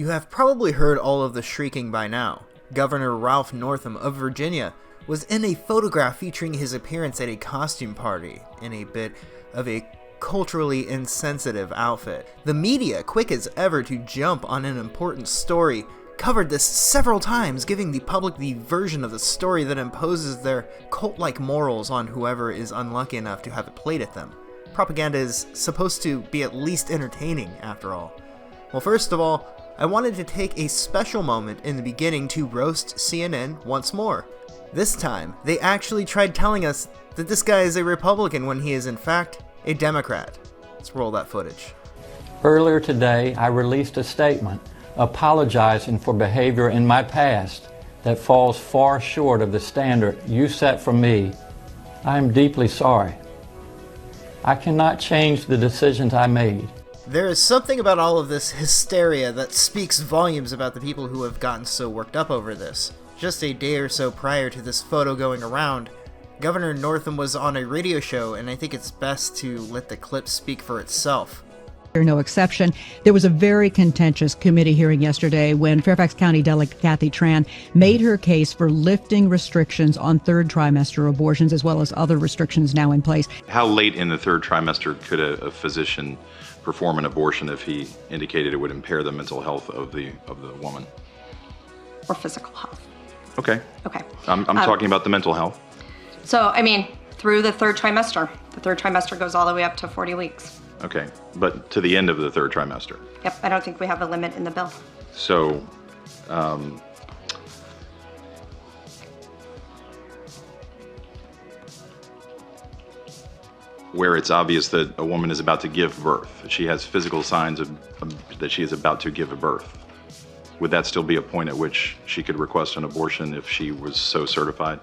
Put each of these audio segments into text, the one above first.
You have probably heard all of the shrieking by now. Governor Ralph Northam of Virginia was in a photograph featuring his appearance at a costume party in a bit of a culturally insensitive outfit. The media, quick as ever to jump on an important story, covered this several times, giving the public the version of the story that imposes their cult-like morals on whoever is unlucky enough to have it played at them. Propaganda is supposed to be at least entertaining, after all. Well, first of all, I wanted to take a special moment in the beginning to roast CNN once more. This time, they actually tried telling us that this guy is a Republican when he is in fact a Democrat. Let's roll that footage. Earlier today, I released a statement apologizing for behavior in my past that falls far short of the standard you set for me. I am deeply sorry. I cannot change the decisions I made. There is something about all of this hysteria that speaks volumes about the people who have gotten so worked up over this. Just a day or so prior to this photo going around, Governor Northam was on a radio show, and I think it's best to let the clip speak for itself. No exception. There was a very contentious committee hearing yesterday when Fairfax County Delegate Kathy Tran made her case for lifting restrictions on third trimester abortions as well as other restrictions now in place. How late in the third trimester could a physician perform an abortion if he indicated it would impair the mental health of the woman? Or physical health. Okay. Okay. I'm talking about the mental health. So, through the third trimester. The third trimester goes all the way up to 40 weeks. Okay, but to the end of the third trimester. Yep, I don't think we have a limit in the bill. So, where it's obvious that a woman is about to give birth, she has physical signs that she is about to give a birth, would that still be a point at which she could request an abortion if she was so certified?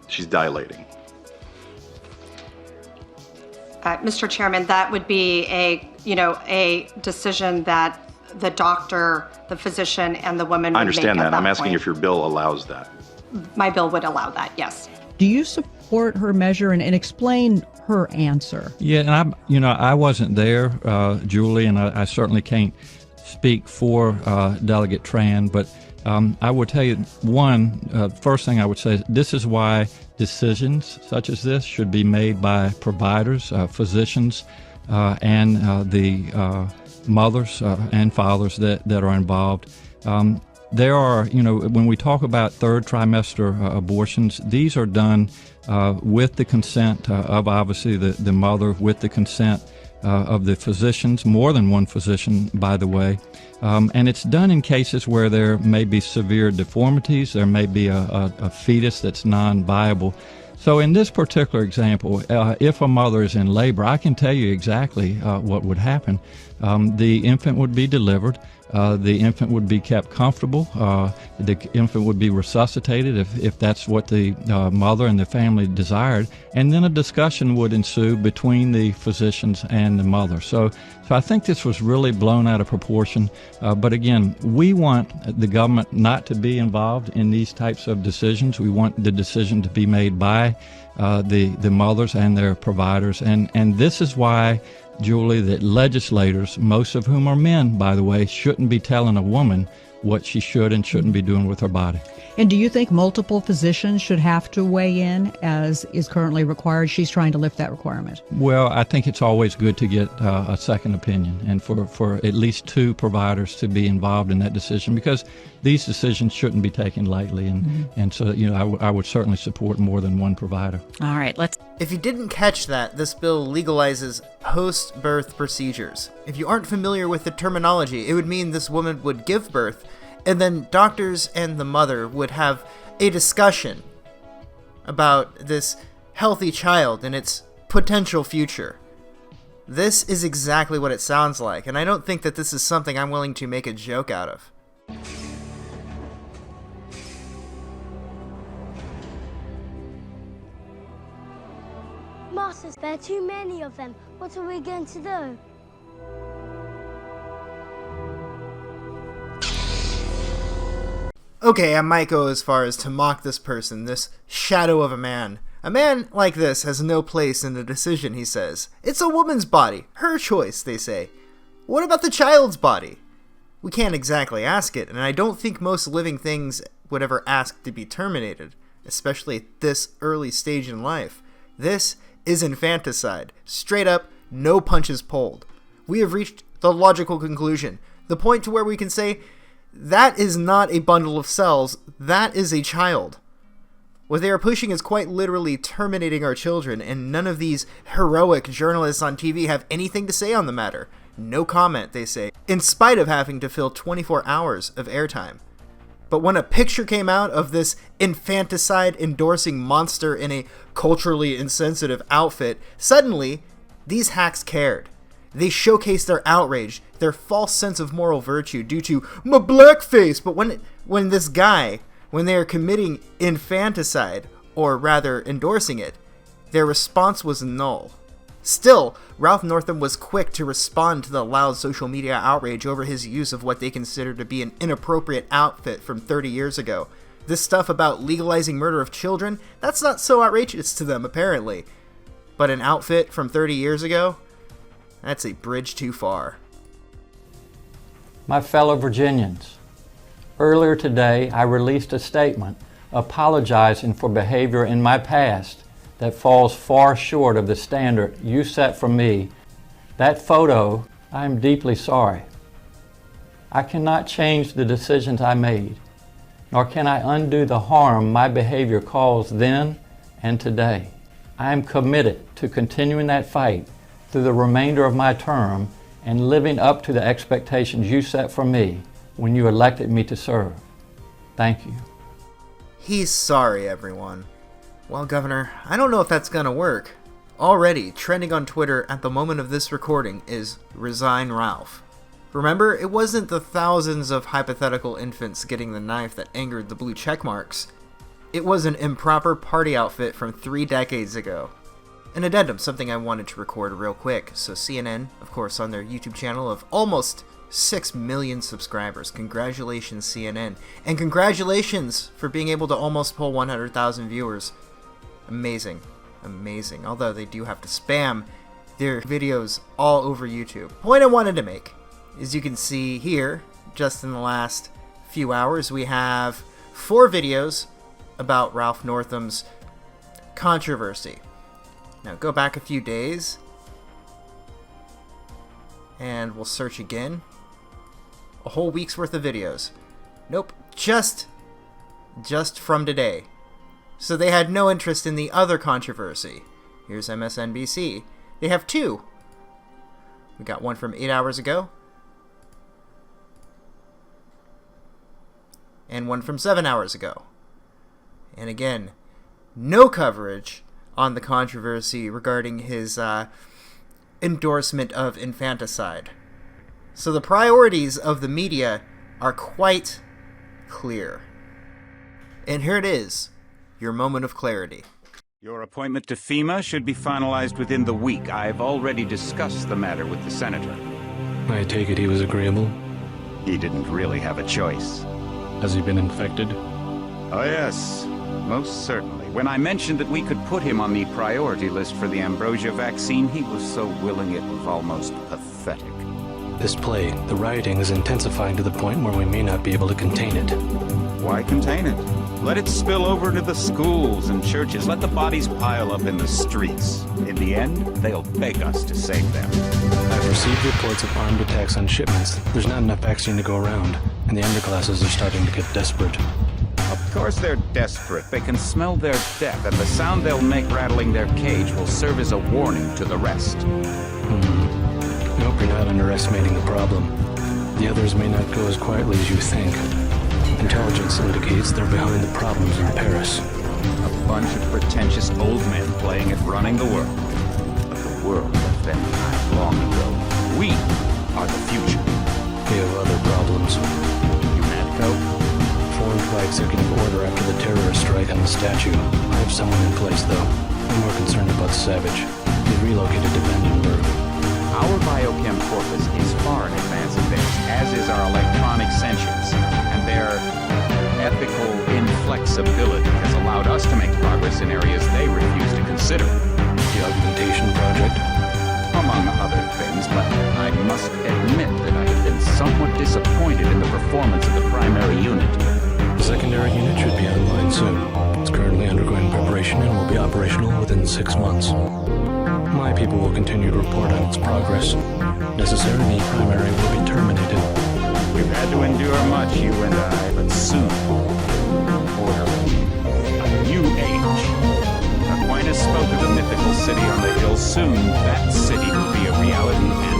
She's dilating. Mr. Chairman, that would be a decision that the doctor, the physician, and the woman would make. I understand that. I'm asking point. if your bill allows that. My bill would allow that, yes. Do you support her measure and explain her answer? Yeah, and I wasn't there, Julie, and I certainly can't speak for Delegate Tran, but I would tell you, first thing I would say, this is why decisions such as this should be made by providers, physicians, and the mothers and fathers that are involved. There are, when we talk about third trimester abortions, these are done with the consent of obviously the mother, with the consent of the physicians, more than one physician, by the way. And it's done in cases where there may be severe deformities, there may be a fetus that's non-viable. So in this particular example, if a mother is in labor, I can tell you exactly what would happen. The infant would be delivered. The infant would be kept comfortable. The infant would be resuscitated if that's what the mother and the family desired. And then a discussion would ensue between the physicians and the mother. So I think this was really blown out of proportion. But again, we want the government not to be involved in these types of decisions. We want the decision to be made by the mothers and their providers. And this is why, Julie, that legislators, most of whom are men, by the way, shouldn't be telling a woman what she should and shouldn't be doing with her body. And do you think multiple physicians should have to weigh in, as is currently required? She's trying to lift that requirement. Well, I think it's always good to get a second opinion, and for at least two providers to be involved in that decision, because these decisions shouldn't be taken lightly. And so, I would certainly support more than one provider. All right, If you didn't catch that, this bill legalizes post-birth procedures. If you aren't familiar with the terminology, it would mean this woman would give birth, and then doctors and the mother would have a discussion about this healthy child and its potential future. This is exactly what it sounds like, and I don't think that this is something I'm willing to make a joke out of. Masters, there are too many of them. What are we going to do? Okay, I might go as far as to mock this person, this shadow of a man. A man like this has no place in the decision, he says. It's a woman's body, her choice, they say. What about the child's body? We can't exactly ask it, and I don't think most living things would ever ask to be terminated, especially at this early stage in life. This is infanticide. Straight up, no punches pulled. We have reached the logical conclusion, the point to where we can say, that is not a bundle of cells, that is a child. What they are pushing is quite literally terminating our children, and none of these heroic journalists on TV have anything to say on the matter. No comment, they say, in spite of having to fill 24 hours of airtime. But when a picture came out of this infanticide-endorsing monster in a culturally insensitive outfit, suddenly, these hacks cared. They showcased their outrage, their false sense of moral virtue due to my blackface. But when this guy, when they are committing infanticide, or rather endorsing it, their response was null. Still, Ralph Northam was quick to respond to the loud social media outrage over his use of what they consider to be an inappropriate outfit from 30 years ago. This stuff about legalizing murder of children, that's not so outrageous to them, apparently. But an outfit from 30 years ago? That's a bridge too far. My fellow Virginians, earlier today I released a statement apologizing for behavior in my past that falls far short of the standard you set for me. That photo, I am deeply sorry. I cannot change the decisions I made, nor can I undo the harm my behavior caused then and today. I am committed to continuing that fight through the remainder of my term and living up to the expectations you set for me when you elected me to serve. Thank you. He's sorry, everyone. Well, Governor, I don't know if that's gonna work. Already, trending on Twitter at the moment of this recording is Resign Ralph. Remember, it wasn't the thousands of hypothetical infants getting the knife that angered the blue checkmarks. It was an improper party outfit from 3 decades ago. An addendum, something I wanted to record real quick. So CNN, of course, on their YouTube channel of almost 6 million subscribers. Congratulations, CNN. And congratulations for being able to almost pull 100,000 viewers. Amazing. Amazing. Although they do have to spam their videos all over YouTube. Point I wanted to make, as you can see here, just in the last few hours, we have 4 videos about Ralph Northam's controversy. Now go back a few days, and we'll search again. A whole week's worth of videos. Nope, just from today. So they had no interest in the other controversy. Here's MSNBC. They have 2. We got one from 8 hours ago, and one from 7 hours ago. And again, no coverage on the controversy regarding his endorsement of infanticide. So the priorities of the media are quite clear. And here it is, your moment of clarity. Your appointment to FEMA should be finalized within the week. I've already discussed the matter with the senator. I take it he was agreeable? He didn't really have a choice. Has he been infected? Oh yes, most certainly. When I mentioned that we could put him on the priority list for the ambrosia vaccine, he was so willing it was almost pathetic. This plague, the rioting is intensifying to the point where we may not be able to contain it. Why contain it? Let it spill over to the schools and churches. Let the bodies pile up in the streets. In the end, they'll beg us to save them. I've received reports of armed attacks on shipments. There's not enough vaccine to go around, and the underclasses are starting to get desperate. Of course they're desperate. They can smell their death, and the sound they'll make rattling their cage will serve as a warning to the rest. I hope you're not underestimating the problem. The others may not go as quietly as you think. Intelligence indicates they're behind the problems in Paris. A bunch of pretentious old men playing at running the world. But the world left them behind long ago. We are the future. We have other problems. Humanico? Formed by executive order after the terrorist strike on the statue. I have someone in place, though. I'm more concerned about Savage. He's relocated to Vandenberg. Our biochem corpus is far in advance of theirs, as is our electronic sentience, and their ethical inflexibility has allowed us to make progress in areas they refuse to consider. The augmentation project? Among other things, but I must admit disappointed in the performance of the primary unit. The secondary unit should be online soon. It's currently undergoing preparation and will be operational within 6 months. My people will continue to report on its progress. Necessarily, the primary will be terminated. We've had to endure much, you and I, but soon. Order. UH. Aquinas spoke of the mythical city on the hill. Soon, that city will be a reality.